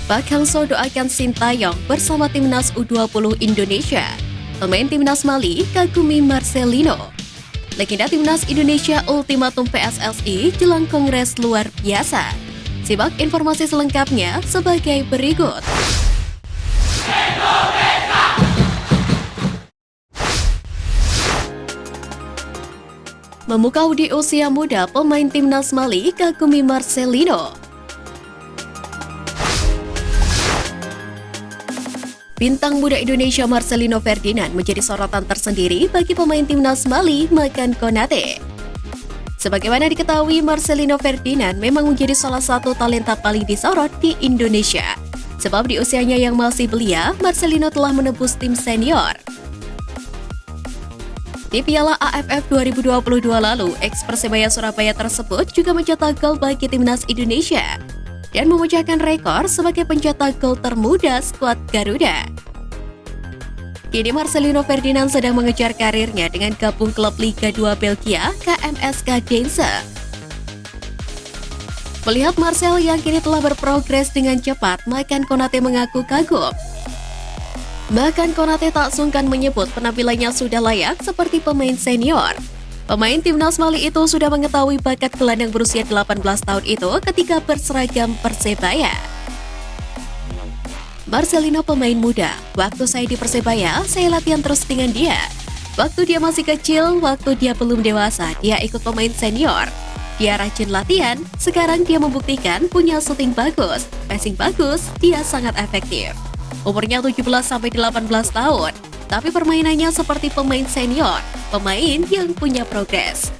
Pak Hangso doakan Sintayong bersama Timnas U20 Indonesia. Pemain Timnas Mali, Kagumi Marcelino. Legenda Timnas Indonesia ultimatum PSSI jelang kongres luar biasa. Simak informasi selengkapnya sebagai berikut. Memukau di usia muda pemain Timnas Mali, Kagumi Marcelino. Bintang muda Indonesia Marcelino Ferdinand menjadi sorotan tersendiri bagi pemain Timnas Mali, Makan Konate. Sebagaimana diketahui, Marcelino Ferdinand memang menjadi salah satu talenta paling disorot di Indonesia. Sebab di usianya yang masih belia, Marcelino telah menembus tim senior. Di Piala AFF 2022 lalu, ex-Persebaya Surabaya tersebut juga mencetak gol bagi Timnas Indonesia dan memecahkan rekor sebagai pencetak gol termuda skuad Garuda. Kini Marcelino Ferdinand sedang mengejar karirnya dengan gabung klub Liga 2 Belgia, KMSK Deinze. Melihat Marcel yang kini telah berprogres dengan cepat, Makan Konate mengaku kagum. Bahkan Konate tak sungkan menyebut penampilannya sudah layak seperti pemain senior. Pemain Timnas Mali itu sudah mengetahui bakat gelandang berusia 18 tahun itu ketika berseragam Persebaya. Marcelino pemain muda. Waktu saya di Persebaya, saya latihan terus dengan dia. Waktu dia masih kecil, waktu dia belum dewasa, dia ikut pemain senior. Dia rajin latihan, sekarang dia membuktikan punya shooting bagus, passing bagus, dia sangat efektif. Umurnya 17-18 tahun, tapi permainannya seperti pemain senior, pemain yang punya progres.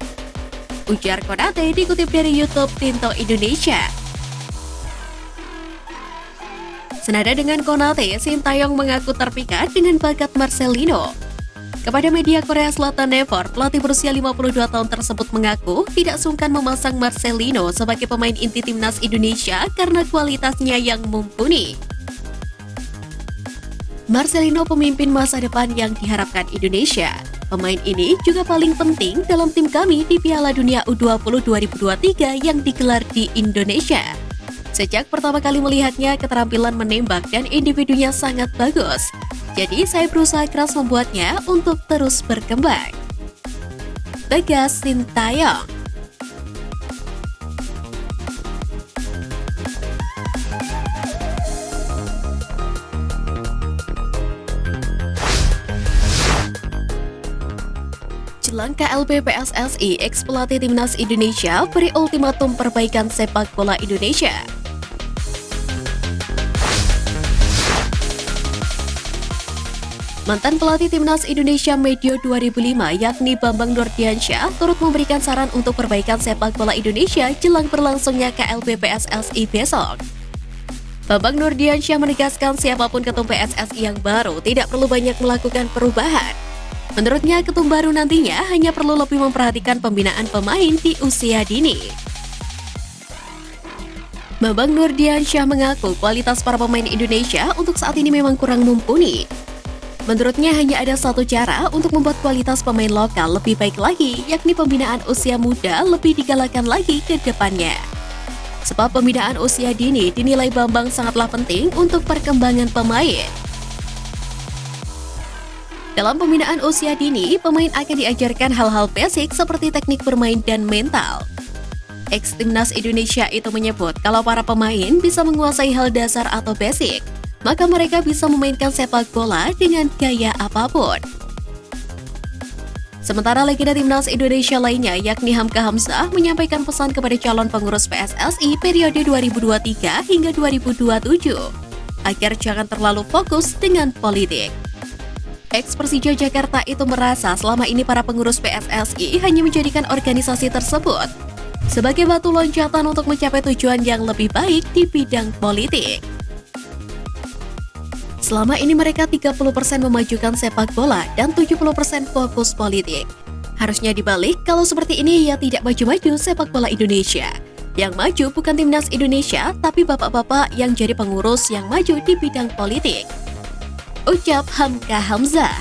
Ujar Konate dikutip dari YouTube Tinto Indonesia. Senada dengan Konate, Sintayong mengaku terpikat dengan bakat Marcelino. Kepada media Korea Selatan Nevor, pelatih berusia 52 tahun tersebut mengaku tidak sungkan memasang Marcelino sebagai pemain inti Timnas Indonesia karena kualitasnya yang mumpuni. Marcelino pemimpin masa depan yang diharapkan Indonesia. Pemain ini juga paling penting dalam tim kami di Piala Dunia U20 2023 yang digelar di Indonesia. Sejak pertama kali melihatnya, keterampilan menembak dan individunya sangat bagus. Jadi saya berusaha keras membuatnya untuk terus berkembang. Tegas Sintayong. Jelang KLB PSSI, ex-pelatih Timnas Indonesia beri ultimatum perbaikan sepak bola Indonesia. Mantan pelatih Timnas Indonesia medio 2005 yakni Bambang Nurdiansyah turut memberikan saran untuk perbaikan sepak bola Indonesia jelang berlangsungnya KLB PSSI besok. Bambang Nurdiansyah menegaskan siapapun ketum PSSI yang baru tidak perlu banyak melakukan perubahan. Menurutnya, ketum baru nantinya hanya perlu lebih memperhatikan pembinaan pemain di usia dini. Bambang Nurdiansyah mengaku kualitas para pemain Indonesia untuk saat ini memang kurang mumpuni. Menurutnya hanya ada satu cara untuk membuat kualitas pemain lokal lebih baik lagi, yakni pembinaan usia muda lebih digalakan lagi ke depannya. Sebab pembinaan usia dini dinilai Bambang sangatlah penting untuk perkembangan pemain. Dalam pembinaan usia dini, pemain akan diajarkan hal-hal basic seperti teknik bermain dan mental. Ex-Timnas Indonesia itu menyebut kalau para pemain bisa menguasai hal dasar atau basic, maka mereka bisa memainkan sepak bola dengan gaya apapun. Sementara legenda Timnas Indonesia lainnya yakni Hamka Hamzah menyampaikan pesan kepada calon pengurus PSSI periode 2023 hingga 2027 agar jangan terlalu fokus dengan politik. Ex-Persija Jakarta itu merasa selama ini para pengurus PSSI hanya menjadikan organisasi tersebut sebagai batu loncatan untuk mencapai tujuan yang lebih baik di bidang politik. Selama ini mereka 30% memajukan sepak bola dan 70% fokus politik. Harusnya dibalik, kalau seperti ini ya tidak maju-maju sepak bola Indonesia. Yang maju bukan Timnas Indonesia, tapi bapak-bapak yang jadi pengurus yang maju di bidang politik. Ucap Hamka Hamzah.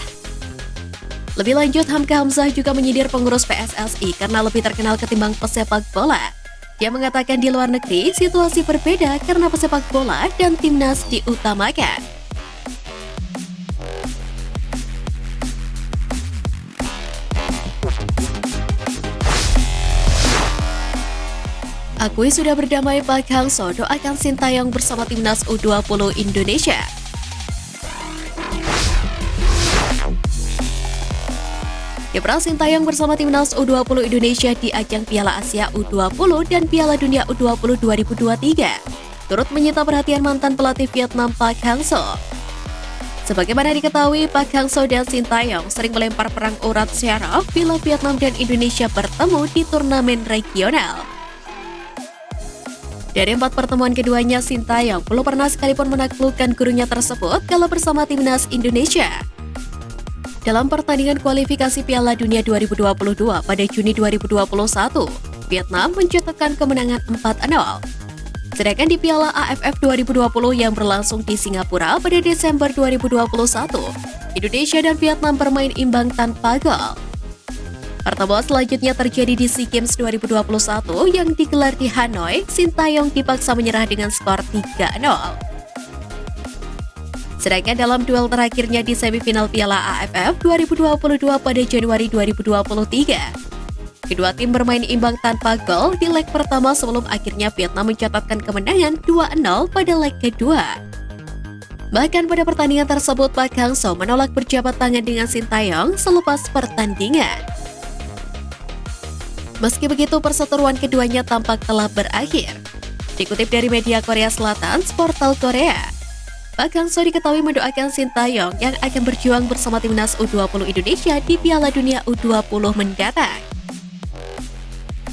Lebih lanjut, Hamka Hamzah juga menyindir pengurus PSSI karena lebih terkenal ketimbang pesepak bola. Dia mengatakan di luar negeri situasi berbeda karena pesepak bola dan timnas diutamakan. Akui sudah berdamai Park Hang-seo doakan Sintayong bersama timnas U20 Indonesia. Kiprah Sintayong bersama timnas U20 Indonesia di ajang Piala Asia U20 dan Piala Dunia U20 2023 turut menyita perhatian mantan pelatih Vietnam Park Hang-seo. Sebagaimana diketahui, Park Hang-seo dan Sintayong sering melempar perang urat syaraf bila Vietnam dan Indonesia bertemu di turnamen regional. Dari 4 pertemuan keduanya, Sintayong belum pernah sekalipun menaklukkan gurunya tersebut kalau bersama timnas Indonesia. Dalam pertandingan kualifikasi Piala Dunia 2022 pada Juni 2021, Vietnam mencatatkan kemenangan 4-0. Sedangkan di Piala AFF 2020 yang berlangsung di Singapura pada Desember 2021, Indonesia dan Vietnam bermain imbang tanpa gol. Pertemuan selanjutnya terjadi di SEA Games 2021 yang digelar di Hanoi. Sintayong dipaksa menyerah dengan skor 3-0. Sedangkan dalam duel terakhirnya di semifinal Piala AFF 2022 pada Januari 2023, kedua tim bermain imbang tanpa gol di leg pertama sebelum akhirnya Vietnam mencatatkan kemenangan 2-0 pada leg kedua. Bahkan pada pertandingan tersebut, Park Hang-seo menolak berjabat tangan dengan Sintayong selepas pertandingan. Meski begitu, perseteruan keduanya tampak telah berakhir. Dikutip dari media Korea Selatan, Portal Korea, Park Hang-seo diketahui mendoakan Sintayong yang akan berjuang bersama timnas U20 Indonesia di Piala Dunia U20 mendatang.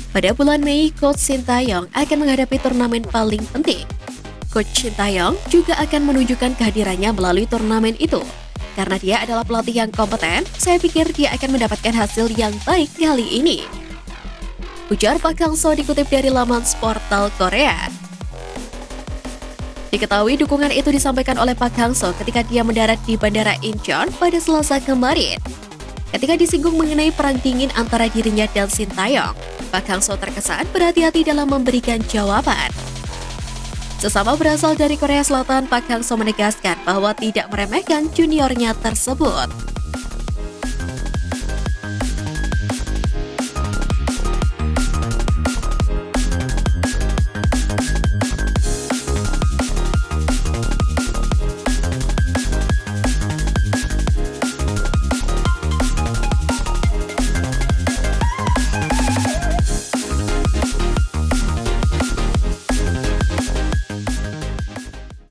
Pada bulan Mei, Coach Sintayong akan menghadapi turnamen paling penting. Coach Sintayong juga akan menunjukkan kehadirannya melalui turnamen itu. Karena dia adalah pelatih yang kompeten, saya pikir dia akan mendapatkan hasil yang baik kali ini, ujar Park Hang-seo dikutip dari laman Portal Korea. Diketahui dukungan itu disampaikan oleh Park Hang-seo ketika dia mendarat di Bandara Incheon pada Selasa kemarin. Ketika disinggung mengenai perang dingin antara dirinya dan Sintayong, Park Hang-seo terkesan berhati-hati dalam memberikan jawaban. Sesama berasal dari Korea Selatan, Park Hang-seo menegaskan bahwa tidak meremehkan juniornya tersebut.